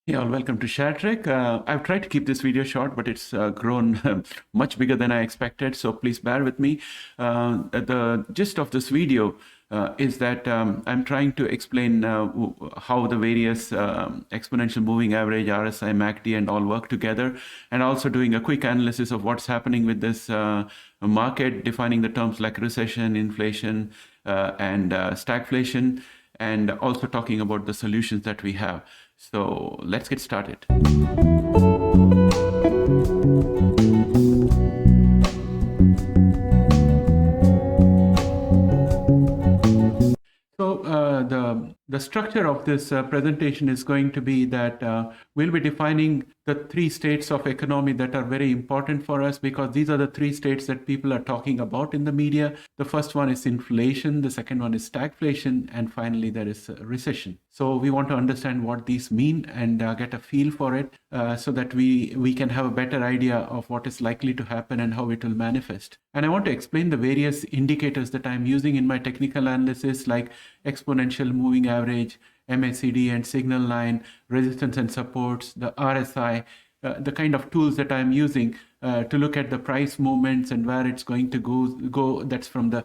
Hey all, welcome to ShareTreck. I've tried to keep this video short, but it's grown much bigger than I expected, so please bear with me. The gist of this video is that I'm trying to explain how the various exponential moving average, RSI, MACD, and all work together, and also doing a quick analysis of what's happening with this market, defining the terms like recession, inflation, and stagflation, and also talking about the solutions that we have. So let's get started. So the structure of this presentation is going to be that we'll be defining the three states of economy that are very important for us, because these are the three states that people are talking about in the media. The first one is inflation, the second one is stagflation, and finally there is recession. So we want to understand what these mean and get a feel for it so that we can have a better idea of what is likely to happen and how it will manifest. And I want to explain the various indicators that I'm using in my technical analysis, like exponential moving average, MACD and signal line, resistance and supports, the RSI, the kind of tools that I'm using to look at the price movements and where it's going to go. That's from the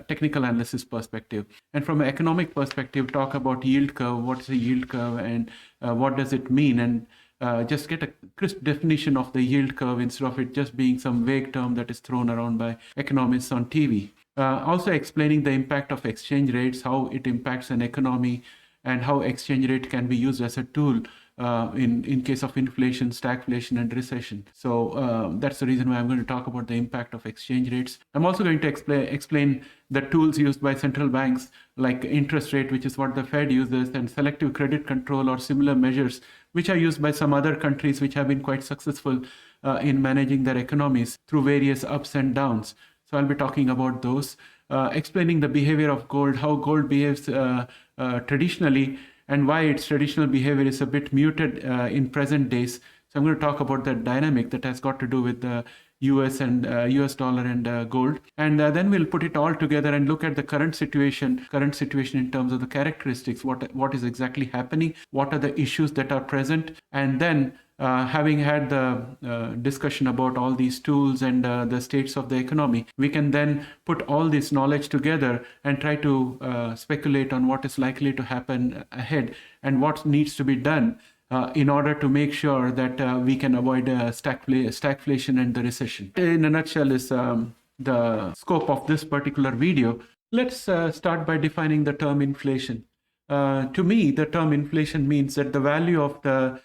technical analysis perspective. And from an economic perspective, talk about yield curve, what's a yield curve and what does it mean, and just get a crisp definition of the yield curve instead of it just being some vague term that is thrown around by economists on TV. Also explaining the impact of exchange rates, how it impacts an economy, and how exchange rate can be used as a tool in case of inflation, stagflation, and recession. So that's the reason why I'm going to talk about the impact of exchange rates. I'm also going to explain the tools used by central banks, like interest rate, which is what the Fed uses, and selective credit control or similar measures, which are used by some other countries which have been quite successful in managing their economies through various ups and downs. So I'll be talking about those, explaining the behavior of gold, how gold behaves traditionally, and why its traditional behavior is a bit muted in present days. So I'm going to talk about that dynamic that has got to do with the US and US dollar and gold. And then we'll put it all together and look at the current situation in terms of the characteristics, what is exactly happening, what are the issues that are present, and then having had the discussion about all these tools and the states of the economy, we can then put all this knowledge together and try to speculate on what is likely to happen ahead and what needs to be done in order to make sure that we can avoid stagflation and the recession. In a nutshell is the scope of this particular video. Let's start by defining the term inflation. To me, the term inflation means that the value of the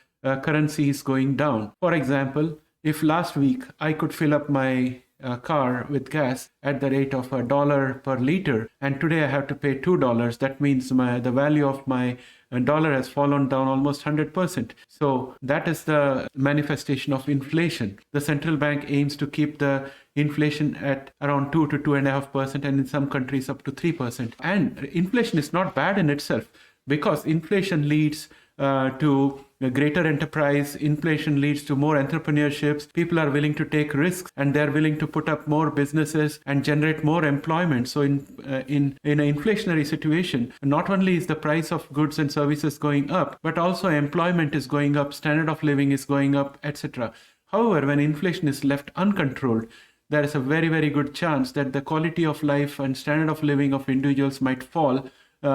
currency is going down. For example, if last week I could fill up my car with gas at the rate of $1 per liter, and today I have to pay $2, that means the value of my dollar has fallen down almost 100%. So that is the manifestation of inflation. The central bank aims to keep the inflation at around 2 to 2.5%, and in some countries up to 3%. And inflation is not bad in itself, because inflation leads to greater enterprise. Inflation leads to more entrepreneurships. People are willing to take risks, and they're willing to put up more businesses and generate more employment. So in an inflationary situation, not only is the price of goods and services going up, but also employment is going up, standard of living is going up, etc. However, when inflation is left uncontrolled, there is a very, very good chance that the quality of life and standard of living of individuals might fall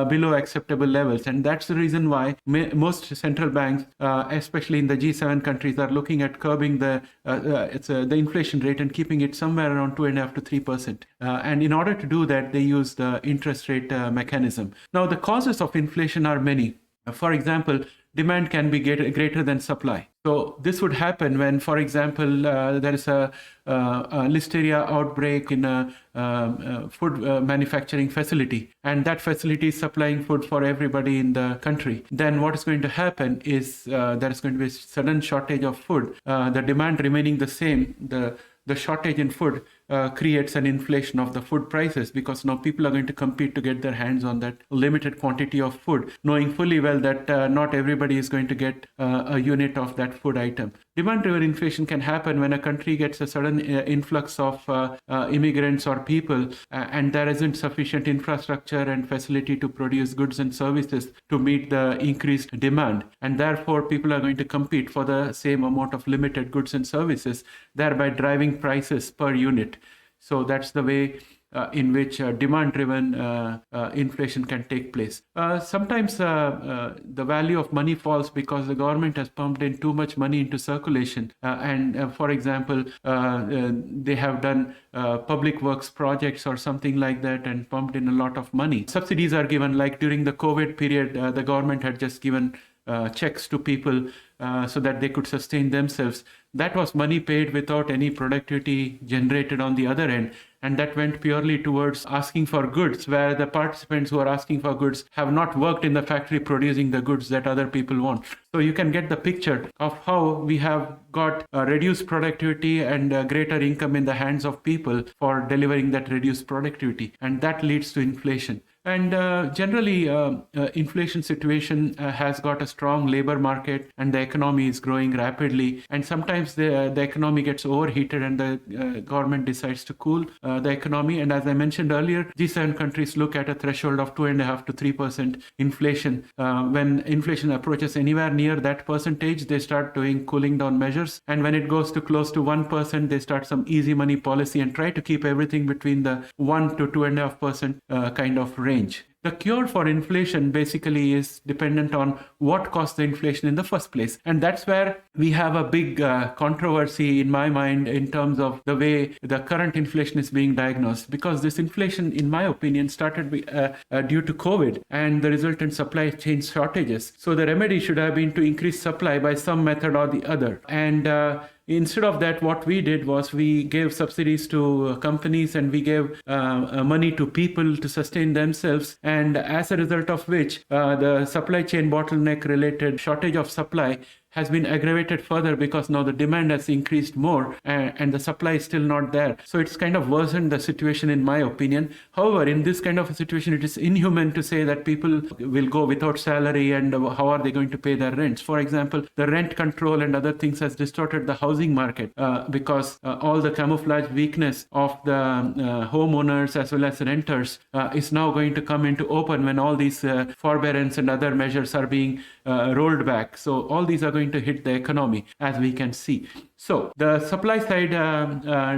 below acceptable levels. And that's the reason why most central banks, especially in the G7 countries, are looking at curbing the inflation rate and keeping it somewhere around 2.5 to 3%. And in order to do that, they use the interest rate mechanism. Now, the causes of inflation are many. For example, demand can be greater than supply. So this would happen when, for example, there is a listeria outbreak in a food manufacturing facility, and that facility is supplying food for everybody in the country. Then what is going to happen is there is going to be a sudden shortage of food. The demand remaining the same, the shortage in food creates an inflation of the food prices, because now people are going to compete to get their hands on that limited quantity of food, knowing fully well that not everybody is going to get a unit of that food item. Demand-driven inflation can happen when a country gets a sudden influx of immigrants or people, and there isn't sufficient infrastructure and facility to produce goods and services to meet the increased demand. And therefore, people are going to compete for the same amount of limited goods and services, thereby driving prices per unit. So that's the way in which demand-driven inflation can take place. Sometimes the value of money falls because the government has pumped in too much money into circulation. For example, they have done public works projects or something like that and pumped in a lot of money. Subsidies are given, like during the COVID period, the government had just given checks to people so that they could sustain themselves. That was money paid without any productivity generated on the other end. And that went purely towards asking for goods, where the participants who are asking for goods have not worked in the factory producing the goods that other people want. So you can get the picture of how we have got reduced productivity and greater income in the hands of people for delivering that reduced productivity. And that leads to inflation. And generally, inflation situation has got a strong labor market, and the economy is growing rapidly. And sometimes the economy gets overheated, and the government decides to cool the economy. And as I mentioned earlier, G7 countries look at a threshold of 2.5% to 3% inflation. When inflation approaches anywhere near that percentage, they start doing cooling down measures. And when it goes to close to 1%, they start some easy money policy and try to keep everything between the 1 to 2.5% kind of range. The cure for inflation basically is dependent on what caused the inflation in the first place. And that's where we have a big controversy in my mind in terms of the way the current inflation is being diagnosed. Because this inflation, in my opinion, started due to COVID and the resultant supply chain shortages. So the remedy should have been to increase supply by some method or the other. And instead of that, what we did was we gave subsidies to companies, and we gave money to people to sustain themselves. And as a result of which, the supply chain bottleneck related shortage of supply has been aggravated further, because now the demand has increased more and the supply is still not there. So it's kind of worsened the situation, in my opinion. However, in this kind of a situation, it is inhuman to say that people will go without salary and how are they going to pay their rents. For example, the rent control and other things has distorted the housing market because all the camouflage weakness of the homeowners as well as renters is now going to come into open when all these forbearance and other measures are being rolled back. So all these are going to hit the economy, as we can see. So the supply side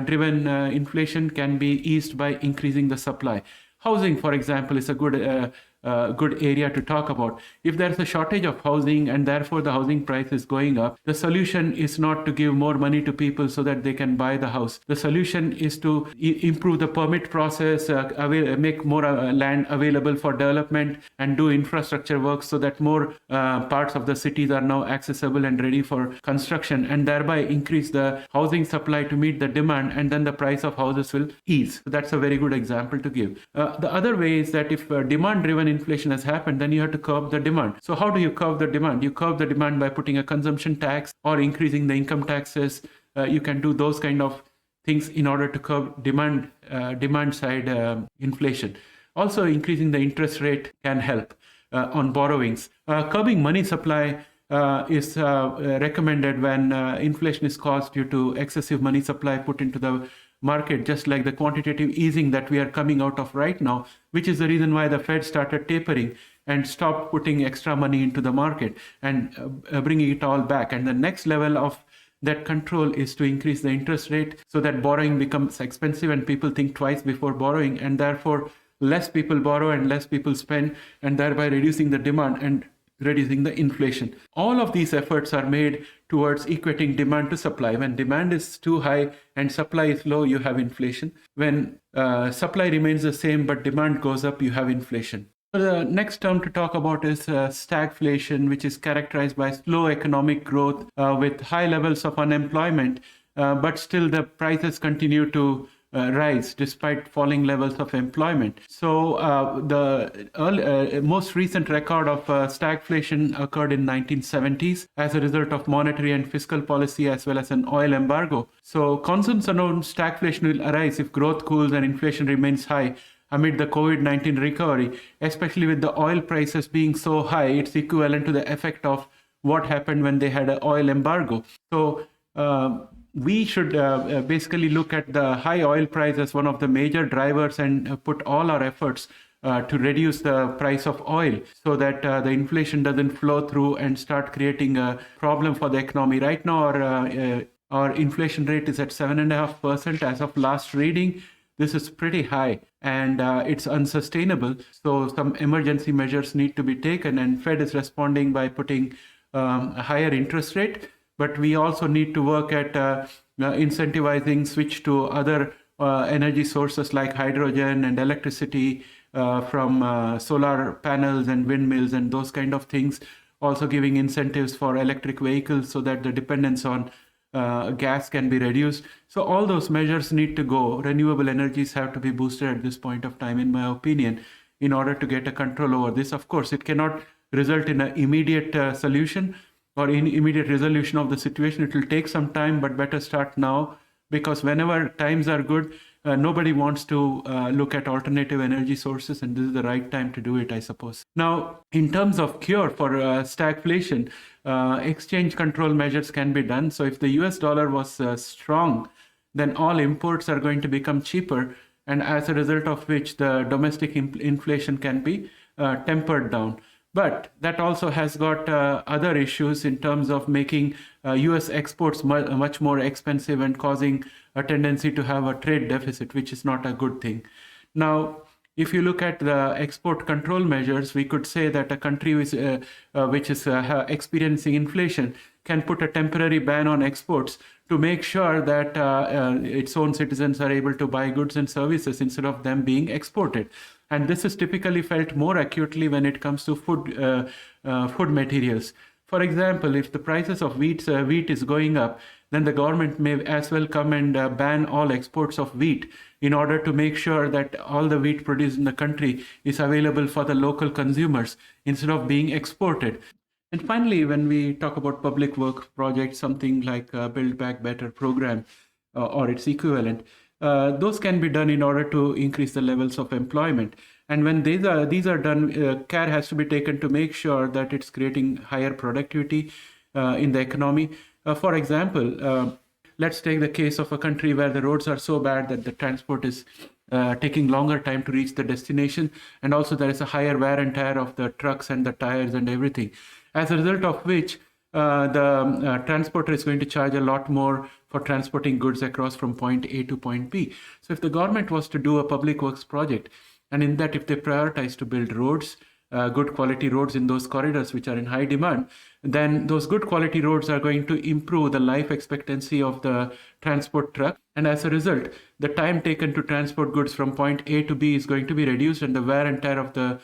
driven inflation can be eased by increasing the supply. Housing, for example, is a good area to talk about. If there's a shortage of housing and therefore the housing price is going up, the solution is not to give more money to people so that they can buy the house. The solution is to improve the permit process, make more land available for development, and do infrastructure work so that more parts of the cities are now accessible and ready for construction, and thereby increase the housing supply to meet the demand, and then the price of houses will ease. So that's a very good example to give. The other way is that if demand-driven inflation has happened, then you have to curb the demand. So how do you curb the demand? You curb the demand by putting a consumption tax or increasing the income taxes. You can do those kind of things in order to curb demand side inflation. Also, increasing the interest rate can help on borrowings. Curbing money supply is recommended when inflation is caused due to excessive money supply put into the market, just like the quantitative easing that we are coming out of right now, which is the reason why the Fed started tapering and stopped putting extra money into the market and bringing it all back. And the next level of that control is to increase the interest rate so that borrowing becomes expensive and people think twice before borrowing, and therefore less people borrow and less people spend, and thereby reducing the demand and reducing the inflation. All of these efforts are made towards equating demand to supply. When demand is too high and supply is low, you have inflation. When supply remains the same but demand goes up, you have inflation. So the next term to talk about is stagflation, which is characterized by slow economic growth with high levels of unemployment, but still the prices continue to rise despite falling levels of employment. So the most recent record of stagflation occurred in 1970s as a result of monetary and fiscal policy as well as an oil embargo. So concerns around stagflation will arise if growth cools and inflation remains high amid the COVID-19 recovery, especially with the oil prices being so high. It's equivalent to the effect of what happened when they had an oil embargo. So we should basically look at the high oil price as one of the major drivers and put all our efforts to reduce the price of oil so that the inflation doesn't flow through and start creating a problem for the economy. Right now, our inflation rate is at 7.5% as of last reading. This is pretty high and it's unsustainable. So some emergency measures need to be taken, and Fed is responding by putting a higher interest rate. But we also need to work at incentivizing switch to other energy sources like hydrogen and electricity from solar panels and windmills and those kind of things. Also giving incentives for electric vehicles so that the dependence on gas can be reduced. So all those measures need to go. Renewable energies have to be boosted at this point of time, in my opinion, in order to get a control over this. Of course, it cannot result in an immediate solution or in immediate resolution of the situation. It will take some time, but better start now, because whenever times are good, nobody wants to look at alternative energy sources, and this is the right time to do it, I suppose. Now, in terms of cure for stagflation, exchange control measures can be done. So if the US dollar was strong, then all imports are going to become cheaper, and as a result of which the domestic inflation can be tempered down. But that also has got other issues in terms of making US exports much more expensive and causing a tendency to have a trade deficit, which is not a good thing. Now, if you look at the export control measures, we could say that a country which is experiencing inflation can put a temporary ban on exports to make sure that its own citizens are able to buy goods and services instead of them being exported. And this is typically felt more acutely when it comes to food materials. For example, if the prices of wheat is going up, then the government may as well come and ban all exports of wheat in order to make sure that all the wheat produced in the country is available for the local consumers instead of being exported. And finally, when we talk about public work projects, something like Build Back Better program or its equivalent, those can be done in order to increase the levels of employment. And when these are done, care has to be taken to make sure that it's creating higher productivity in the economy. For example, let's take the case of a country where the roads are so bad that the transport is taking longer time to reach the destination, and also there is a higher wear and tear of the trucks and the tires and everything. As a result of which, the transporter is going to charge a lot more for transporting goods across from point A to point B. So if the government was to do a public works project, and in that if they prioritize to build roads, good quality roads in those corridors which are in high demand, then those good quality roads are going to improve the life expectancy of the transport truck. And as a result, the time taken to transport goods from point A to B is going to be reduced, and the wear and tear of the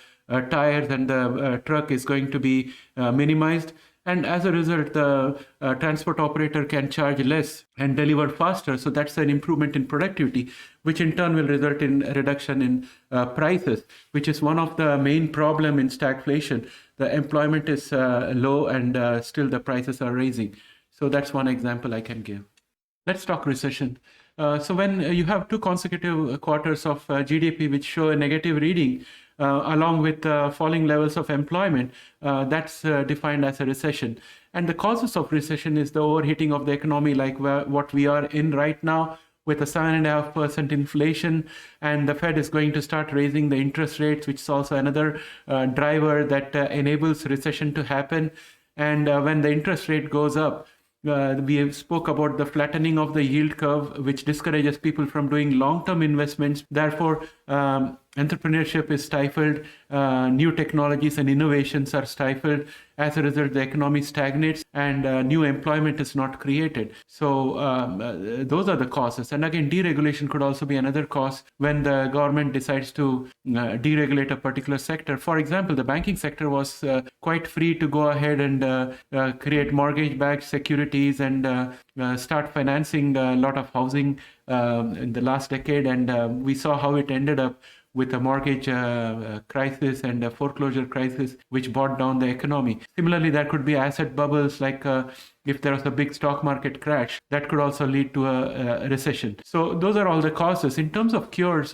tires and the truck is going to be minimized. And as a result, the transport operator can charge less and deliver faster. So that's an improvement in productivity, which in turn will result in a reduction in prices, which is one of the main problem in stagflation. The employment is low and still the prices are rising. So that's one example I can give. Let's talk recession. So when you have two consecutive quarters of GDP which show a negative reading, along with falling levels of employment, that's defined as a recession. And the causes of recession is the overheating of the economy, like what we are in right now, with a 7.5% inflation, and the Fed is going to start raising the interest rates, which is also another driver that enables recession to happen. And when the interest rate goes up, we have spoke about the flattening of the yield curve, which discourages people from doing long-term investments. Therefore, entrepreneurship is stifled, new technologies and innovations are stifled. As a result, the economy stagnates and new employment is not created. So those are the causes. And again, deregulation could also be another cause when the government decides to deregulate a particular sector. For example, the banking sector was quite free to go ahead and create mortgage-backed securities and start financing a lot of housing in the last decade. And we saw how it ended up with a mortgage crisis and a foreclosure crisis, which brought down the economy. Similarly, there could be asset bubbles, like if there was a big stock market crash, that could also lead to a recession. So those are all the causes. In terms of cures,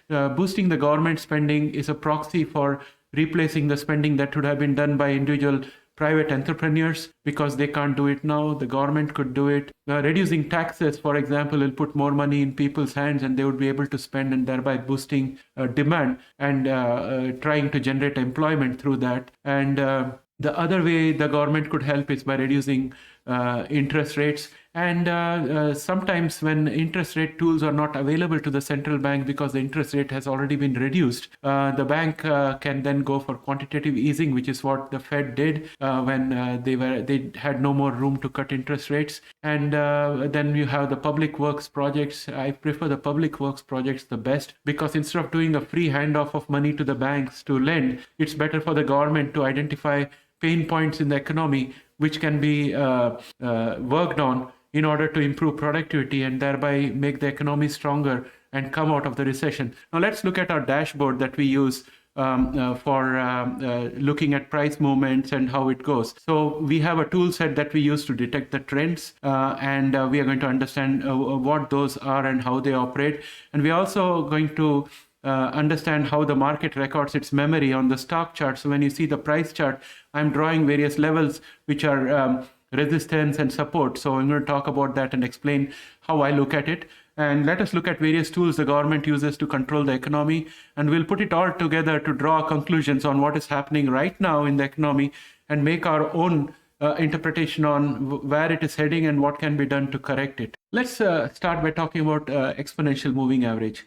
boosting the government spending is a proxy for replacing the spending that would have been done by individual private entrepreneurs because they can't do it now. The government could do it. Reducing taxes, for example, will put more money in people's hands and they would be able to spend, and thereby boosting demand and trying to generate employment through that. And the other way the government could help is by reducing interest rates. And sometimes when interest rate tools are not available to the central bank because the interest rate has already been reduced, the bank can then go for quantitative easing, which is what the Fed did when they had no more room to cut interest rates. And then you have the public works projects. I prefer the public works projects the best, because instead of doing a free handoff of money to the banks to lend, it's better for the government to identify pain points in the economy which can be worked on in order to improve productivity and thereby make the economy stronger and come out of the recession. Now let's look at our dashboard that we use for looking at price movements and how it goes. So we have a tool set that we use to detect the trends, and we are going to understand what those are and how they operate. And we're also going to understand how the market records its memory on the stock chart. So when you see the price chart, I'm drawing various levels which are resistance and support. So I'm going to talk about that and explain how I look at it. And let us look at various tools the government uses to control the economy. And we'll put it all together to draw conclusions on what is happening right now in the economy and make our own interpretation on where it is heading and what can be done to correct it. Let's start by talking about exponential moving average.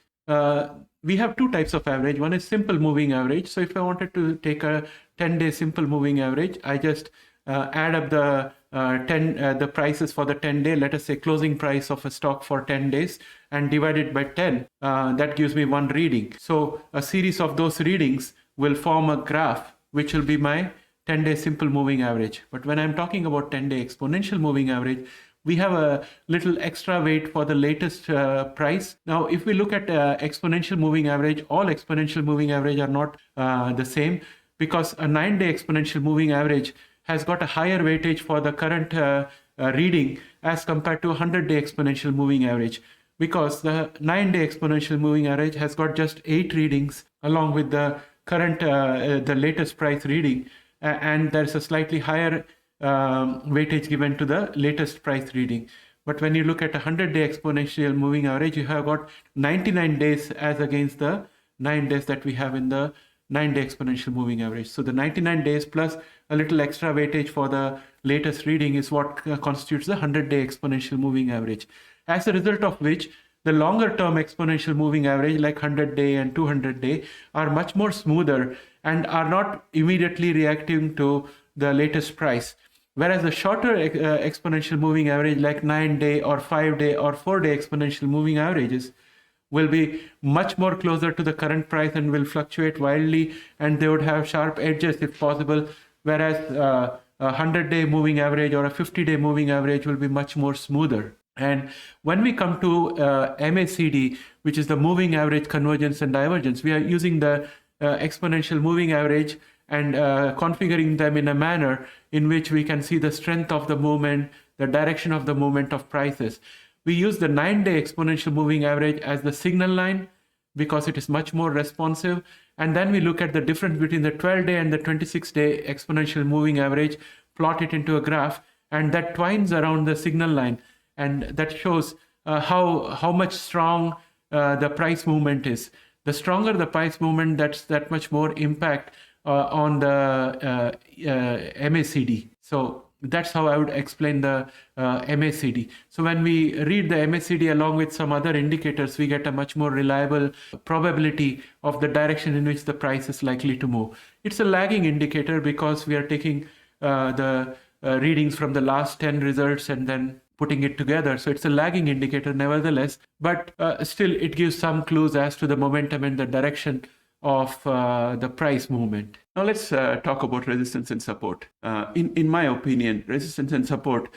We have two types of average. One is simple moving average. So if I wanted to take a 10-day simple moving average, I just add up the prices for the 10-day, let us say closing price of a stock for 10 days, and divide it by 10. That gives me one reading. So a series of those readings will form a graph, which will be my 10-day simple moving average. But when I'm talking about 10-day exponential moving average, we have a little extra weight for the latest price. Now, if we look at exponential moving average, all exponential moving average are not the same, because a 9-day exponential moving average has got a higher weightage for the current reading as compared to a 100-day exponential moving average, because the 9-day exponential moving average has got just 8 readings along with the current, the latest price reading, and there's a slightly higher weightage given to the latest price reading. But when you look at a 100-day exponential moving average, you have got 99 days as against the 9 days that we have in the 9-day exponential moving average. So the 99 days plus a little extra weightage for the latest reading is what constitutes the 100-day exponential moving average. As a result of which, the longer term exponential moving average like 100-day and 200-day are much more smoother and are not immediately reacting to the latest price. Whereas the shorter exponential moving average like 9-day or 5-day or 4-day exponential moving averages will be much more closer to the current price and will fluctuate wildly, and they would have sharp edges if possible, whereas a 100-day moving average or a 50-day moving average will be much more smoother. And when we come to MACD, which is the moving average convergence and divergence, we are using the exponential moving average and configuring them in a manner in which we can see the strength of the movement, the direction of the movement of prices. We use the 9-day exponential moving average as the signal line because it is much more responsive. And then we look at the difference between the 12-day and the 26-day exponential moving average, plot it into a graph, and that twines around the signal line. And that shows how much strong the price movement is. The stronger the price movement, that's that much more impact on the MACD. So that's how I would explain the MACD. So when we read the MACD along with some other indicators, we get a much more reliable probability of the direction in which the price is likely to move. It's a lagging indicator because we are taking the readings from the last 10 results and then putting it together. So it's a lagging indicator nevertheless, but still it gives some clues as to the momentum and the direction of the price movement. Now let's talk about resistance and support. In my opinion, resistance and support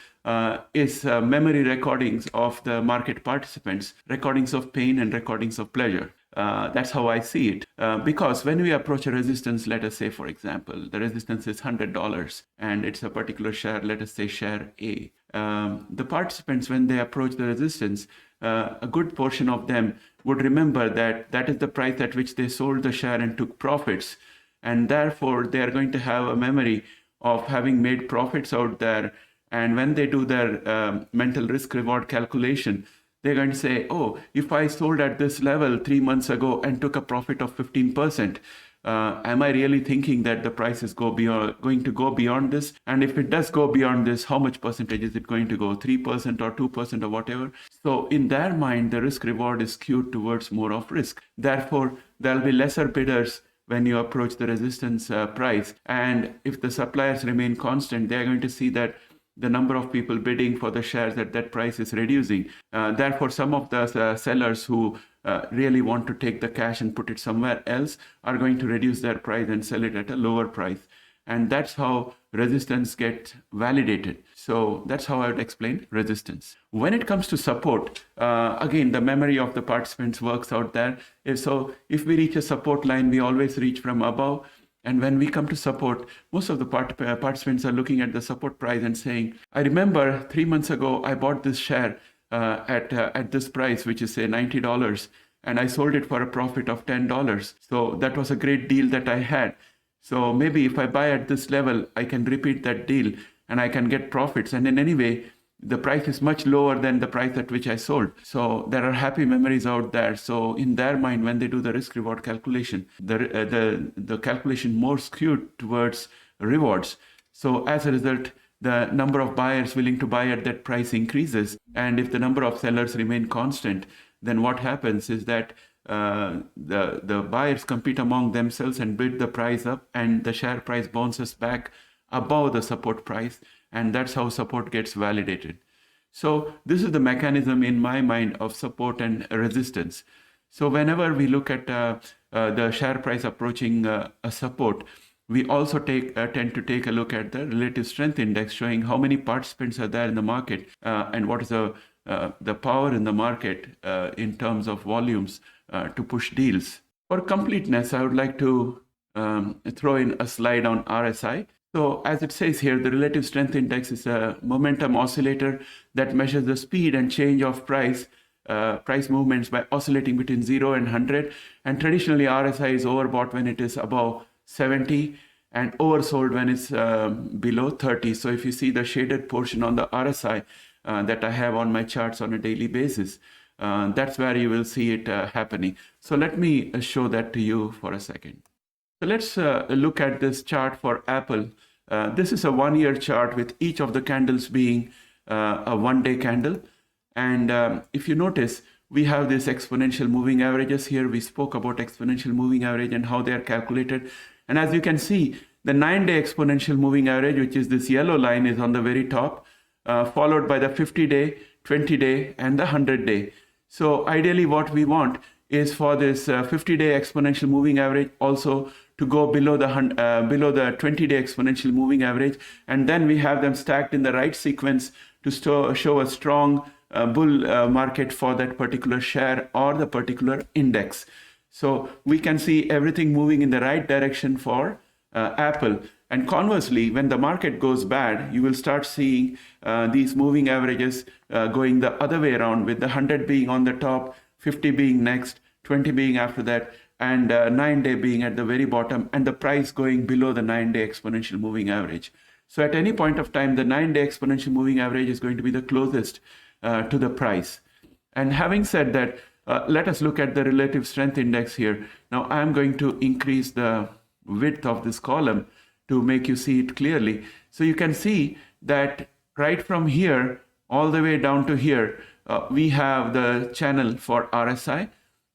is memory recordings of the market participants, recordings of pain and recordings of pleasure. That's how I see it. Because when we approach a resistance, let us say, for example, the resistance is $100 and it's a particular share, let us say share A. The participants, when they approach the resistance, a good portion of them would remember that that is the price at which they sold the share and took profits. And therefore, they are going to have a memory of having made profits out there. And when they do their mental risk reward calculation, they're going to say, oh, if I sold at this level 3 months ago and took a profit of 15%, am I really thinking that the price is going to go beyond this? And if it does go beyond this, how much percentage is it going to go? 3% or 2% or whatever? So in their mind, the risk reward is skewed towards more of risk. Therefore, there'll be lesser bidders when you approach the resistance price. And if the suppliers remain constant, they're going to see that the number of people bidding for the shares at that price is reducing. Therefore, some of the sellers who really want to take the cash and put it somewhere else are going to reduce their price and sell it at a lower price. And that's how resistance gets validated. So that's how I would explain resistance. When it comes to support, again, the memory of the participants works out there. So if we reach a support line, we always reach from above. And when we come to support, most of the participants are looking at the support price and saying, I remember 3 months ago, I bought this share at this price, which is say $90, and I sold it for a profit of $10. So that was a great deal that I had. So maybe if I buy at this level, I can repeat that deal and I can get profits. And in any way, the price is much lower than the price at which I sold. So there are happy memories out there. So in their mind, when they do the risk reward calculation, the calculation more skewed towards rewards. So as a result, the number of buyers willing to buy at that price increases. And if the number of sellers remain constant, then what happens is that the buyers compete among themselves and bid the price up, and the share price bounces back above the support price. And that's how support gets validated. So this is the mechanism in my mind of support and resistance. So whenever we look at the share price approaching a support, we also tend to take a look at the relative strength index, showing how many participants are there in the market and what is the power in the market in terms of volumes to push deals. For completeness, I would like to throw in a slide on RSI. So as it says here, the relative strength index is a momentum oscillator that measures the speed and change of price movements by oscillating between 0 and 100. And traditionally, RSI is overbought when it is above 70 and oversold when it's below 30. So if you see the shaded portion on the RSI that I have on my charts on a daily basis, that's where you will see it happening. So let me show that to you for a second. So let's look at this chart for Apple. This is a 1-year chart with each of the candles being a 1-day candle. And if you notice, we have this exponential moving averages here. We spoke about exponential moving average and how they are calculated. And as you can see, the 9-day exponential moving average, which is this yellow line, is on the very top, followed by the 50-day, 20-day, and the 100-day. So ideally what we want is for this 50-day exponential moving average also to go below the 20-day exponential moving average. And then we have them stacked in the right sequence to show a strong bull market for that particular share or the particular index. So we can see everything moving in the right direction for Apple. And conversely, when the market goes bad, you will start seeing these moving averages going the other way around, with the 100 being on the top, 50 being next, 20 being after that, and 9-day being at the very bottom, and the price going below the 9-day exponential moving average. So at any point of time, the 9-day exponential moving average is going to be the closest to the price. And having said that, let us look at the relative strength index here. Now I'm going to increase the width of this column to make you see it clearly. So you can see that right from here all the way down to here, we have the channel for RSI,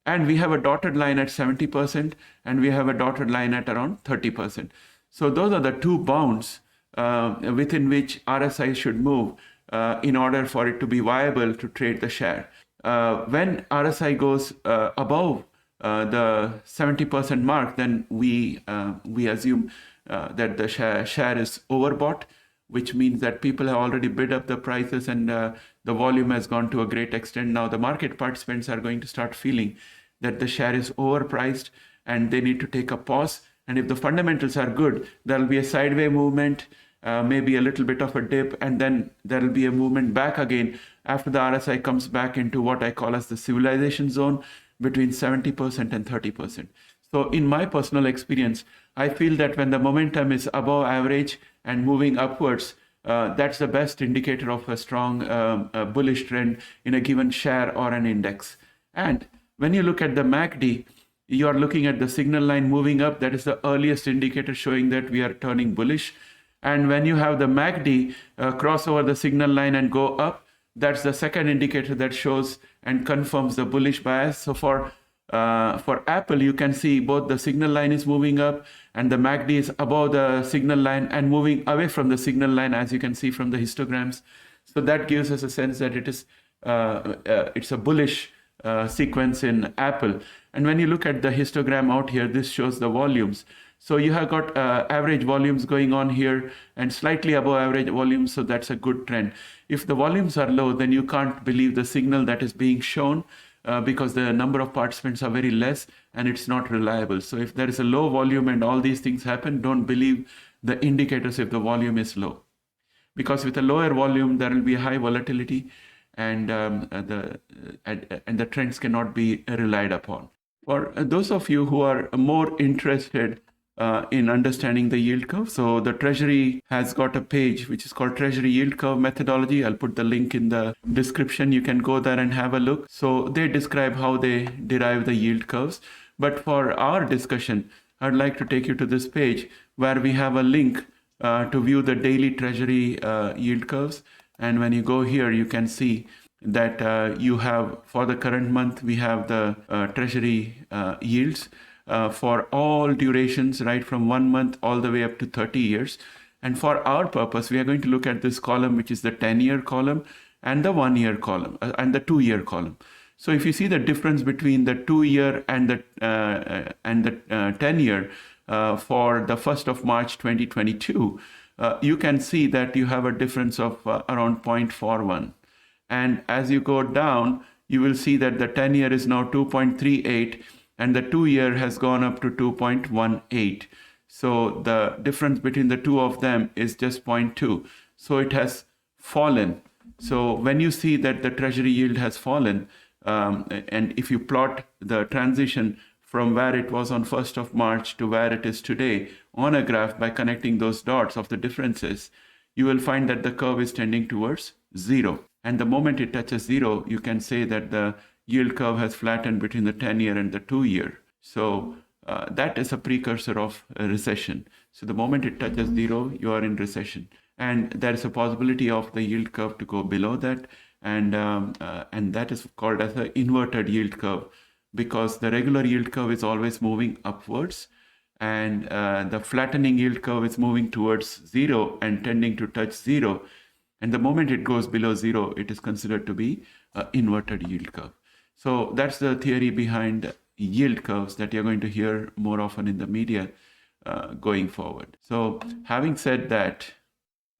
and we have a dotted line at 70%, and we have a dotted line at around 30%. So those are the two bounds within which RSI should move in order for it to be viable to trade the share. When RSI goes above the 70% mark, then we assume that the share is overbought, which means that people have already bid up the prices and the volume has gone to a great extent. Now the market participants are going to start feeling that the share is overpriced and they need to take a pause. And if the fundamentals are good, there will be a sideways movement, maybe a little bit of a dip, and then there will be a movement back again after the RSI comes back into what I call as the civilization zone between 70% and 30%. So in my personal experience, I feel that when the momentum is above average and moving upwards, that's the best indicator of a strong bullish trend in a given share or an index. And when you look at the MACD, you are looking at the signal line moving up. That is the earliest indicator showing that we are turning bullish. And when you have the MACD cross over the signal line and go up, that's the second indicator that shows and confirms the bullish bias. So for Apple, you can see both the signal line is moving up and the MACD is above the signal line and moving away from the signal line, as you can see from the histograms. So that gives us a sense that it's a bullish sequence in Apple. And when you look at the histogram out here, this shows the volumes. So you have got average volumes going on here and slightly above average volumes. So that's a good trend. If the volumes are low, then you can't believe the signal that is being shown because the number of participants are very less and it's not reliable. So if there is a low volume and all these things happen, don't believe the indicators if the volume is low. Because with a lower volume, there will be high volatility and the trends cannot be relied upon. For those of you who are more interested in understanding the yield curve, so the Treasury has got a page which is called Treasury Yield Curve Methodology. I'll put the link in the description. You can go there and have a look. So they describe how they derive the yield curves. But for our discussion, I'd like to take you to this page where we have a link to view the daily Treasury yield curves. And when you go here, you can see that you have, for the current month, we have the Treasury yields for all durations, right from 1 month all the way up to 30 years. And for our purpose, we are going to look at this column, which is the 10-year column and the 1-year column and the 2-year column. So if you see the difference between the 2-year and the 10-year for the 1st of March 2022, you can see that you have a difference of around 0.41. And as you go down, you will see that the 10-year is now 2.38 and the 2-year has gone up to 2.18. So the difference between the two of them is just 0.2. So it has fallen. So when you see that the Treasury yield has fallen, and if you plot the transition from where it was on 1st of March to where it is today on a graph by connecting those dots of the differences, you will find that the curve is tending towards 0. And the moment it touches 0, you can say that the yield curve has flattened between the 10-year and the 2-year. So that is a precursor of a recession. So the moment it touches 0, you are in recession. And there is a possibility of the yield curve to go below that. And that is called as an inverted yield curve, because the regular yield curve is always moving upwards. And the flattening yield curve is moving towards 0 and tending to touch 0. And the moment it goes below 0, it is considered to be an inverted yield curve. So that's the theory behind yield curves that you're going to hear more often in the media going forward. So having said that,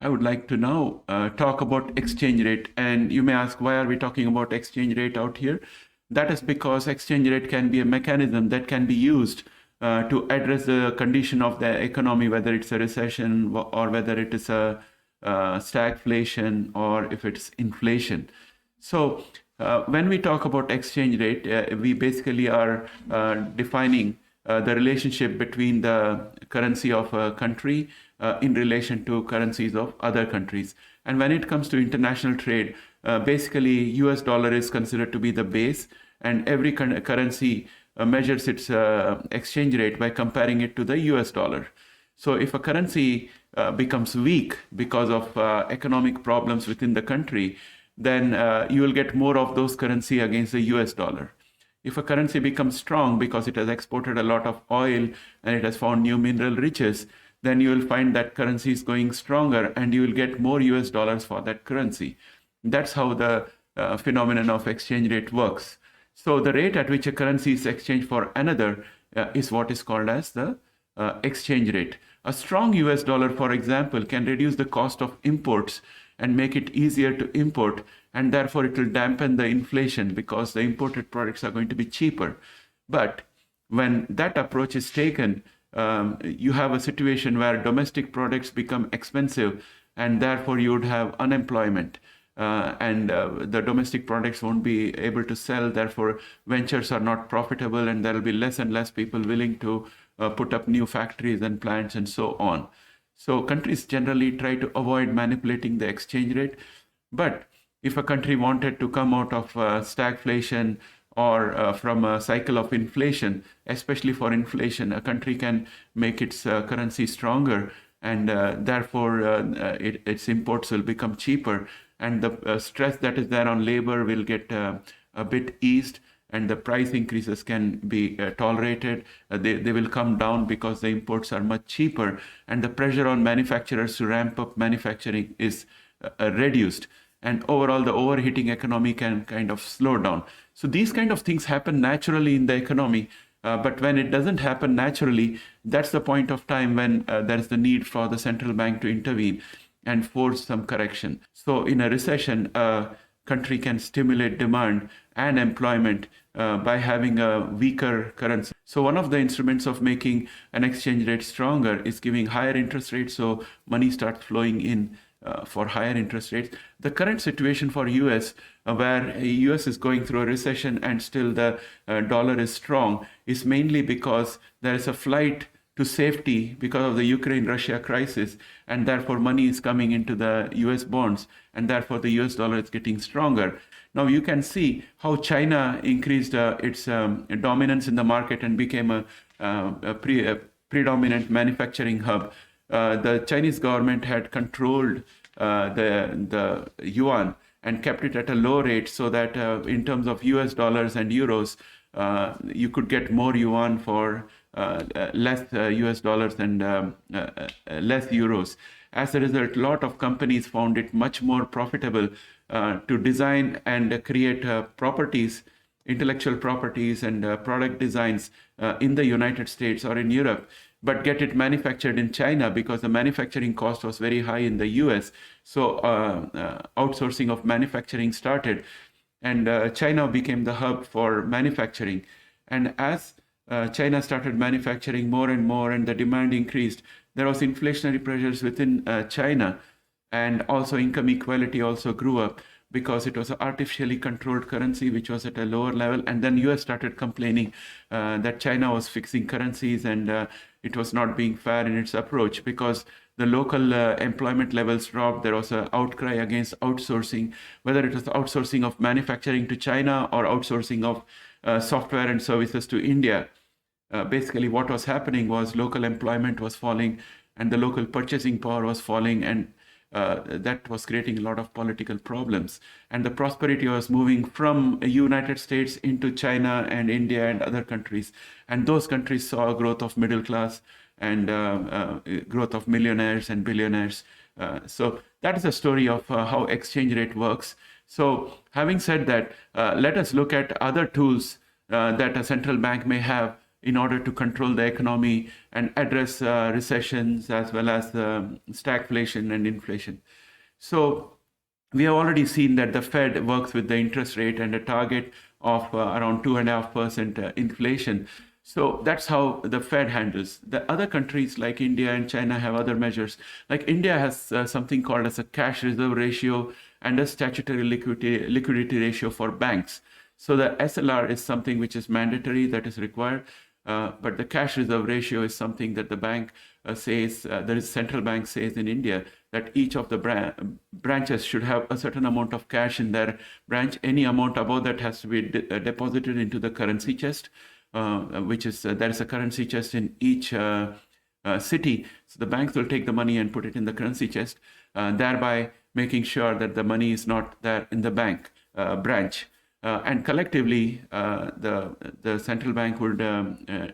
I would like to now talk about exchange rate. And you may ask, why are we talking about exchange rate out here? That is because exchange rate can be a mechanism that can be used to address the condition of the economy, whether it's a recession or whether it is a stagflation or if it's inflation. So when we talk about exchange rate, we basically are defining the relationship between the currency of a country in relation to currencies of other countries. And when it comes to international trade, basically US dollar is considered to be the base, and every currency measures its exchange rate by comparing it to the US dollar. So if a currency becomes weak because of economic problems within the country, then you will get more of those currency against the US dollar. If a currency becomes strong because it has exported a lot of oil and it has found new mineral riches, then you will find that currency is going stronger and you will get more US dollars for that currency. That's how the phenomenon of exchange rate works. So the rate at which a currency is exchanged for another is what is called as the exchange rate. A strong US dollar, for example, can reduce the cost of imports and make it easier to import, and therefore it will dampen the inflation because the imported products are going to be cheaper. But when that approach is taken, you have a situation where domestic products become expensive and therefore you would have unemployment. and the domestic products won't be able to sell. Therefore, ventures are not profitable, and there will be less and less people willing to put up new factories and plants and so on. So countries generally try to avoid manipulating the exchange rate. But if a country wanted to come out of stagflation or from a cycle of inflation, especially for inflation, a country can make its currency stronger, and therefore its imports will become cheaper, and the stress that is there on labor will get a bit eased, and the price increases can be tolerated. They will come down because the imports are much cheaper, and the pressure on manufacturers to ramp up manufacturing is reduced, and overall the overheating economy can kind of slow down. So these kind of things happen naturally in the economy, but when it doesn't happen naturally, that's the point of time when there is the need for the central bank to intervene and force some correction. So in a recession, a country can stimulate demand and employment by having a weaker currency. So one of the instruments of making an exchange rate stronger is giving higher interest rates, so money starts flowing in for higher interest rates. The current situation for US, where US is going through a recession and still the dollar is strong, is mainly because there is a flight to safety because of the Ukraine-Russia crisis, and therefore money is coming into the US bonds, and therefore the US dollar is getting stronger. Now you can see how China increased its dominance in the market and became a predominant manufacturing hub. The Chinese government had controlled the yuan and kept it at a low rate, so that in terms of US dollars and euros, you could get more yuan for less US dollars and less euros. As a result, a lot of companies found it much more profitable to design and create properties, intellectual properties and product designs in the United States or in Europe, but get it manufactured in China because the manufacturing cost was very high in the US. So outsourcing of manufacturing started, and China became the hub for manufacturing. And as China started manufacturing more and more and the demand increased, there was inflationary pressures within China, and also income equality also grew up because it was an artificially controlled currency which was at a lower level. And then US started complaining that China was fixing currencies and it was not being fair in its approach because the local employment levels dropped. There was an outcry against outsourcing, whether it was outsourcing of manufacturing to China or outsourcing of software and services to India. Basically, what was happening was local employment was falling and the local purchasing power was falling, and that was creating a lot of political problems. And the prosperity was moving from the United States into China and India and other countries. And those countries saw a growth of middle class and growth of millionaires and billionaires. So that is the story of how exchange rate works. So having said that, let us look at other tools that a central bank may have in order to control the economy and address recessions as well as stagflation and inflation. So we have already seen that the Fed works with the interest rate and a target of around 2.5% inflation. So that's how the Fed handles. The other countries like India and China have other measures. Like India has something called as a cash reserve ratio and a statutory liquidity ratio for banks. So the SLR is something which is mandatory, that is required. But the cash reserve ratio is something that the bank says, there is central bank says in India that each of the branches should have a certain amount of cash in their branch. Any amount above that has to be deposited into the currency chest, which is, there is a currency chest in each city. So the banks will take the money and put it in the currency chest, thereby making sure that the money is not there in the bank branch. And collectively, the central bank would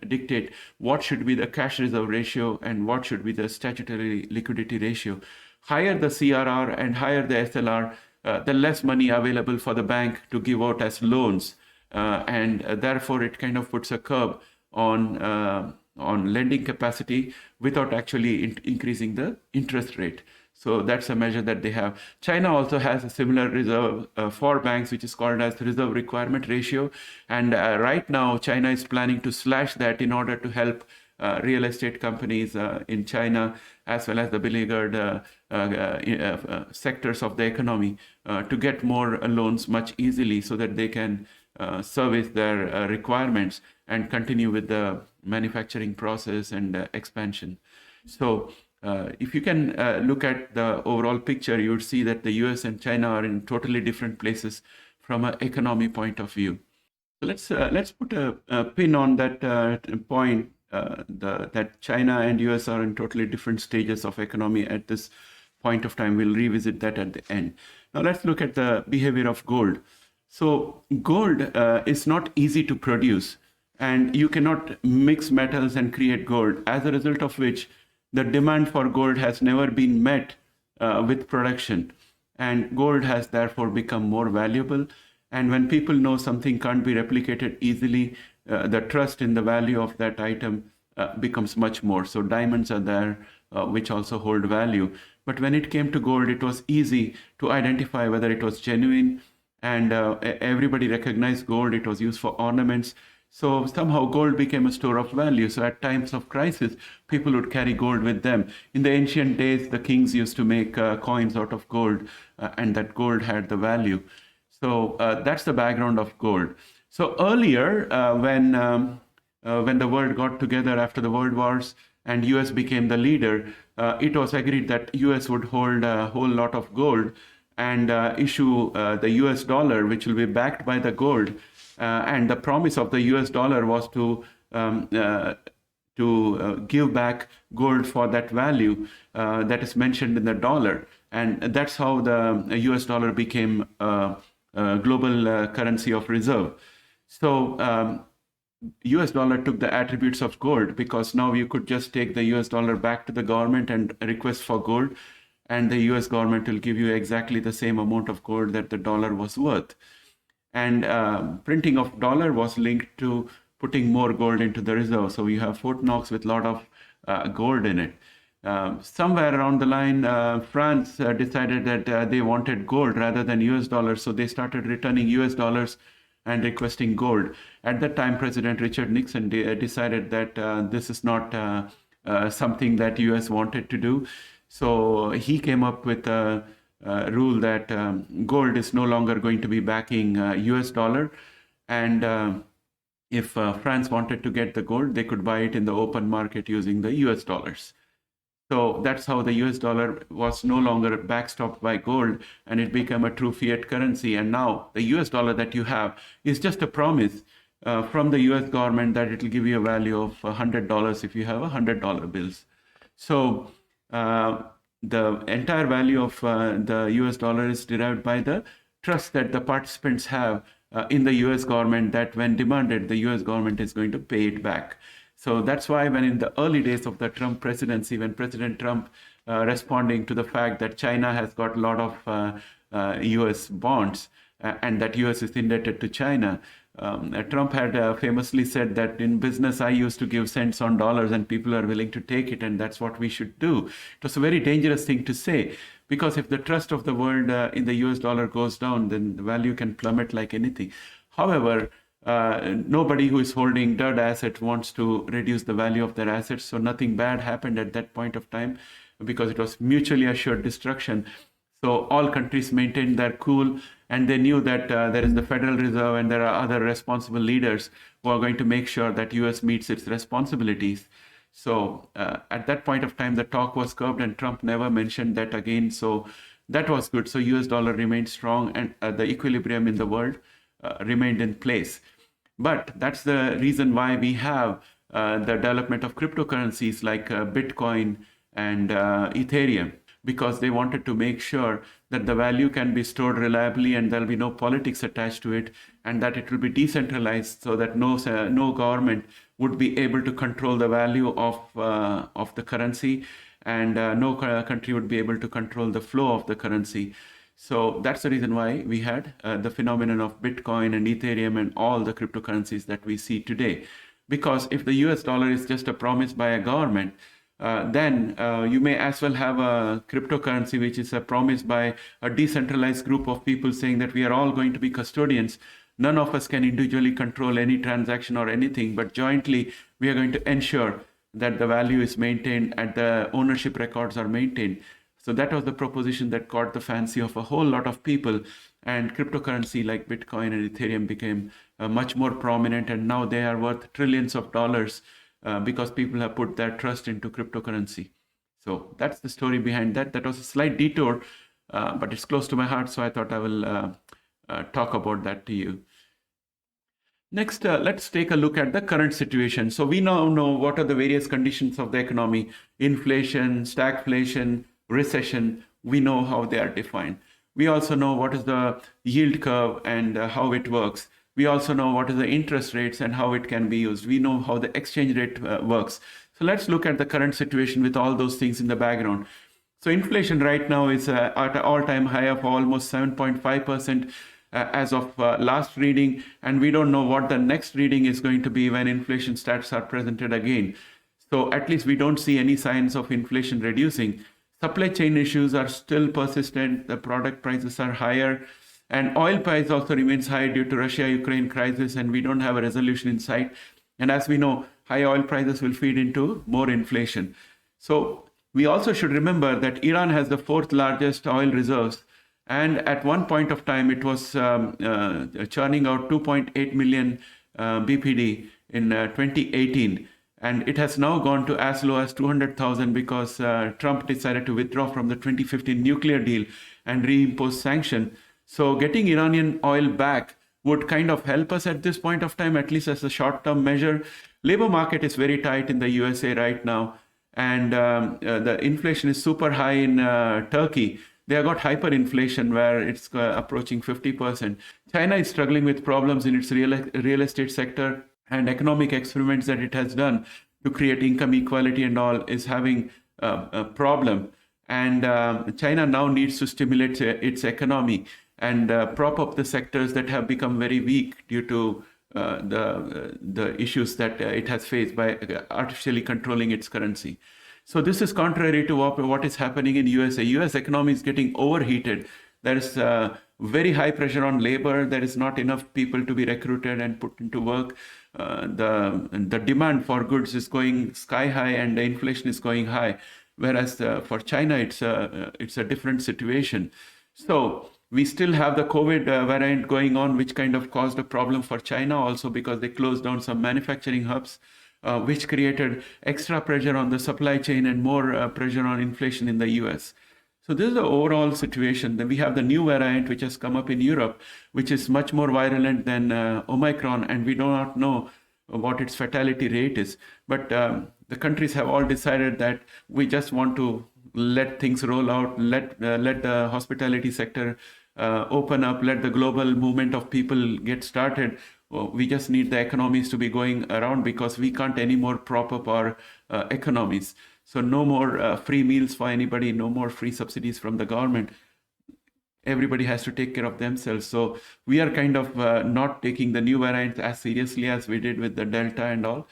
dictate what should be the cash reserve ratio and what should be the statutory liquidity ratio. Higher the CRR and higher the SLR, the less money available for the bank to give out as loans. And therefore, it kind of puts a curb on lending capacity without actually increasing the interest rate. So that's a measure that they have. China also has a similar reserve for banks, which is called as the reserve requirement ratio. And right now, China is planning to slash that in order to help real estate companies in China as well as the beleaguered sectors of the economy to get more loans much easily so that they can service their requirements and continue with the manufacturing process and expansion. So if you can look at the overall picture, you would see that the US and China are in totally different places from an economy point of view. So let's put a pin on that point, that China and US are in totally different stages of economy at this point of time. We'll revisit that at the end. Now let's look at the behavior of gold. So gold is not easy to produce, and you cannot mix metals and create gold, as a result of which the demand for gold has never been met with production, and gold has therefore become more valuable. And when people know something can't be replicated easily, the trust in the value of that item becomes much more. So diamonds are there, which also hold value. But when it came to gold, it was easy to identify whether it was genuine, and everybody recognized gold. It was used for ornaments. So somehow gold became a store of value. So at times of crisis, people would carry gold with them. In the ancient days, the kings used to make coins out of gold, and that gold had the value. So that's the background of gold. So earlier, when the world got together after the World Wars and US became the leader, it was agreed that US would hold a whole lot of gold and issue the US dollar, which will be backed by the gold. And the promise of the US dollar was to give back gold for that value that is mentioned in the dollar. And that's how the US dollar became global currency of reserve. So US dollar took the attributes of gold, because now you could just take the US dollar back to the government and request for gold, and the US government will give you exactly the same amount of gold that the dollar was worth. And printing of dollar was linked to putting more gold into the reserve. So you have Fort Knox with a lot of gold in it. Somewhere around the line, France decided that they wanted gold rather than US dollars. So they started returning US dollars and requesting gold. At that time, President Richard Nixon decided that this is not something that US wanted to do. So he came up with a rule that gold is no longer going to be backing US dollar. And if France wanted to get the gold, they could buy it in the open market using the US dollars. So that's how the US dollar was no longer backstopped by gold, and it became a true fiat currency. And now the US dollar that you have is just a promise from the US government that it will give you a value of $100 if you have $100 bills. So the entire value of the US dollar is derived by the trust that the participants have in the US government, that when demanded, the US government is going to pay it back. So that's why when in the early days of the Trump presidency, when President Trump responding to the fact that China has got a lot of US bonds and that US is indebted to China, Trump had famously said that in business, I used to give cents on dollars and people are willing to take it, and that's what we should do. It was a very dangerous thing to say, because if the trust of the world in the US dollar goes down, then the value can plummet like anything. However, nobody who is holding dud assets wants to reduce the value of their assets. So nothing bad happened at that point of time, because it was mutually assured destruction. So all countries maintained their cool, and they knew that there is the Federal Reserve and there are other responsible leaders who are going to make sure that US meets its responsibilities. So at that point of time, the talk was curbed, and Trump never mentioned that again. So that was good. So US dollar remained strong, and the equilibrium in the world remained in place. But that's the reason why we have the development of cryptocurrencies like Bitcoin and Ethereum, because they wanted to make sure that the value can be stored reliably and there'll be no politics attached to it, and that it will be decentralized, so that no government would be able to control the value of the currency, and no country would be able to control the flow of the currency. So that's the reason why we had the phenomenon of Bitcoin and Ethereum and all the cryptocurrencies that we see today. Because if the US dollar is just a promise by a government, then you may as well have a cryptocurrency which is a promise by a decentralized group of people saying that we are all going to be custodians. None of us can individually control any transaction or anything, but jointly we are going to ensure that the value is maintained and the ownership records are maintained. So that was the proposition that caught the fancy of a whole lot of people, and cryptocurrency like Bitcoin and Ethereum became much more prominent, and now they are worth trillions of dollars because people have put their trust into cryptocurrency. So that's the story behind that. That was a slight detour, but it's close to my heart, so I thought I will talk about that to you. Next, let's take a look at the current situation. So we now know what are the various conditions of the economy: inflation, stagflation, recession. We know how they are defined. We also know what is the yield curve and how it works. We also know what is the interest rates and how it can be used. We know how the exchange rate works. So let's look at the current situation with all those things in the background. So inflation right now is at an all-time high of almost 7.5%. As of last reading, and we don't know what the next reading is going to be when inflation stats are presented again. So at least we don't see any signs of inflation reducing. Supply chain issues are still persistent. The product prices are higher, and oil price also remains high due to Russia-Ukraine crisis, and we don't have a resolution in sight. And as we know, high oil prices will feed into more inflation. So we also should remember that Iran has the fourth largest oil reserves. And at one point of time, it was churning out 2.8 million BPD in 2018. And it has now gone to as low as 200,000 because Trump decided to withdraw from the 2015 nuclear deal and reimpose sanction. So getting Iranian oil back would kind of help us at this point of time, at least as a short-term measure. Labor market is very tight in the USA right now. And the inflation is super high in Turkey. They have got hyperinflation where it's approaching 50%. China is struggling with problems in its real estate sector, and economic experiments that it has done to create income equality and all is having a problem. And China now needs to stimulate its economy and prop up the sectors that have become very weak due to the issues that it has faced by artificially controlling its currency. So this is contrary to what is happening in USA. US economy is getting overheated. There is very high pressure on labor. There is not enough people to be recruited and put into work. The demand for goods is going sky high and the inflation is going high. Whereas for China, it's a different situation. So we still have the COVID variant going on, which kind of caused a problem for China also because they closed down some manufacturing hubs. Which created extra pressure on the supply chain and more pressure on inflation in the US. So this is the overall situation. Then we have the new variant which has come up in Europe, which is much more virulent than Omicron, and we do not know what its fatality rate is. But the countries have all decided that we just want to let things roll out, let the hospitality sector open up, let the global movement of people get started. We just need the economies to be going around because we can't anymore prop up our economies. So no more free meals for anybody, no more free subsidies from the government. Everybody has to take care of themselves. So we are kind of not taking the new variant as seriously as we did with the Delta and all.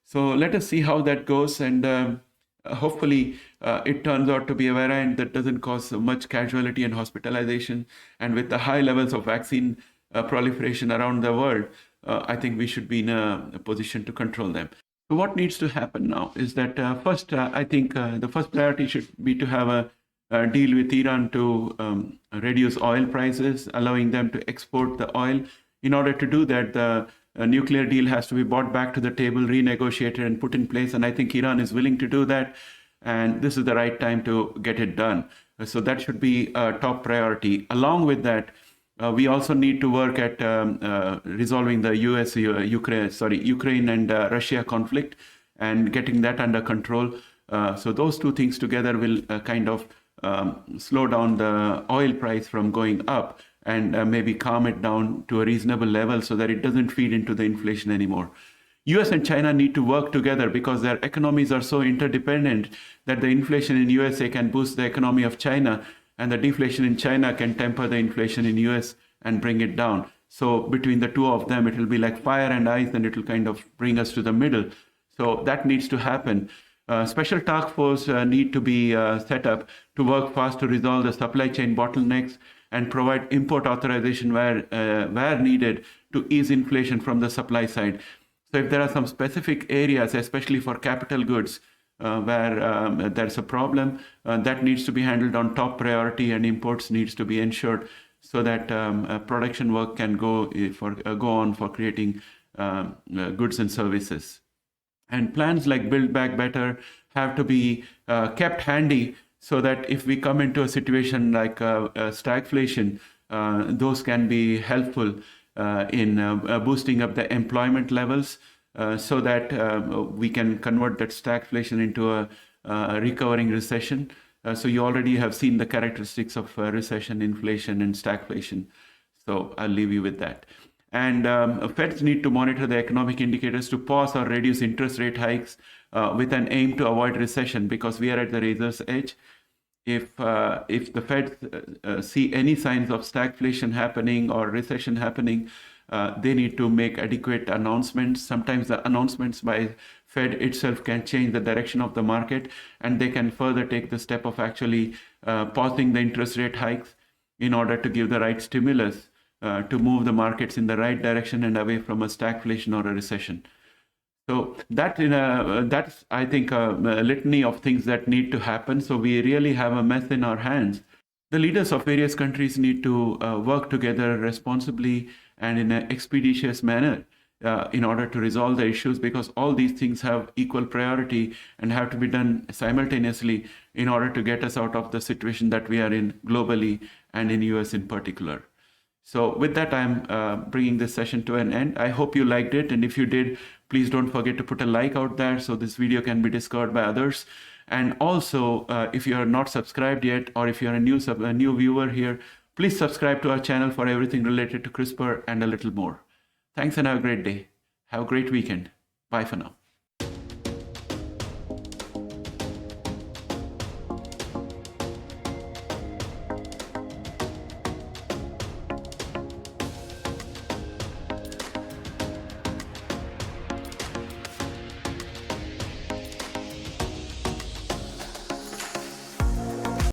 So let us see how that goes. And hopefully it turns out to be a variant that doesn't cause much casualty and hospitalization. And with the high levels of vaccine proliferation around the world, I think we should be in a position to control them. So what needs to happen now is that first, I think the first priority should be to have a deal with Iran to reduce oil prices, allowing them to export the oil. In order to do that, the nuclear deal has to be brought back to the table, renegotiated and put in place. And I think Iran is willing to do that. And this is the right time to get it done. So that should be a top priority. Along with that, we also need to work at resolving the Ukraine and Russia conflict and getting that under control. So those two things together will kind of slow down the oil price from going up and maybe calm it down to a reasonable level so that it doesn't feed into the inflation anymore. US and China need to work together because their economies are so interdependent that the inflation in USA can boost the economy of China, and the deflation in China can temper the inflation in US and bring it down. So between the two of them, it will be like fire and ice, and it will kind of bring us to the middle. So that needs to happen. Special task force need to be set up to work fast to resolve the supply chain bottlenecks and provide import authorization where needed to ease inflation from the supply side. So if there are some specific areas, especially for capital goods, where there's a problem, that needs to be handled on top priority, and imports needs to be ensured so that production work can go on for creating goods and services. And plans like Build Back Better have to be kept handy so that if we come into a situation like stagflation, those can be helpful in boosting up the employment levels so that we can convert that stagflation into a recovering recession. So you already have seen the characteristics of recession, inflation, and stagflation. So I'll leave you with that. And Feds need to monitor the economic indicators to pause or reduce interest rate hikes with an aim to avoid recession, because we are at the razor's edge. If the Feds see any signs of stagflation happening or recession happening, they need to make adequate announcements. Sometimes the announcements by Fed itself can change the direction of the market, and they can further take the step of actually pausing the interest rate hikes in order to give the right stimulus to move the markets in the right direction and away from a stagflation or a recession. So that's, I think, a litany of things that need to happen. So we really have a mess in our hands. The leaders of various countries need to work together responsibly and in an expeditious manner in order to resolve the issues, because all these things have equal priority and have to be done simultaneously in order to get us out of the situation that we are in globally and in US in particular. So with that, I'm bringing this session to an end. I hope you liked it. And if you did, please don't forget to put a like out there so this video can be discovered by others. And also, if you are not subscribed yet, or if you're a new viewer here, please subscribe to our channel for everything related to CRISPR and a little more. Thanks and have a great day. Have a great weekend. Bye for now.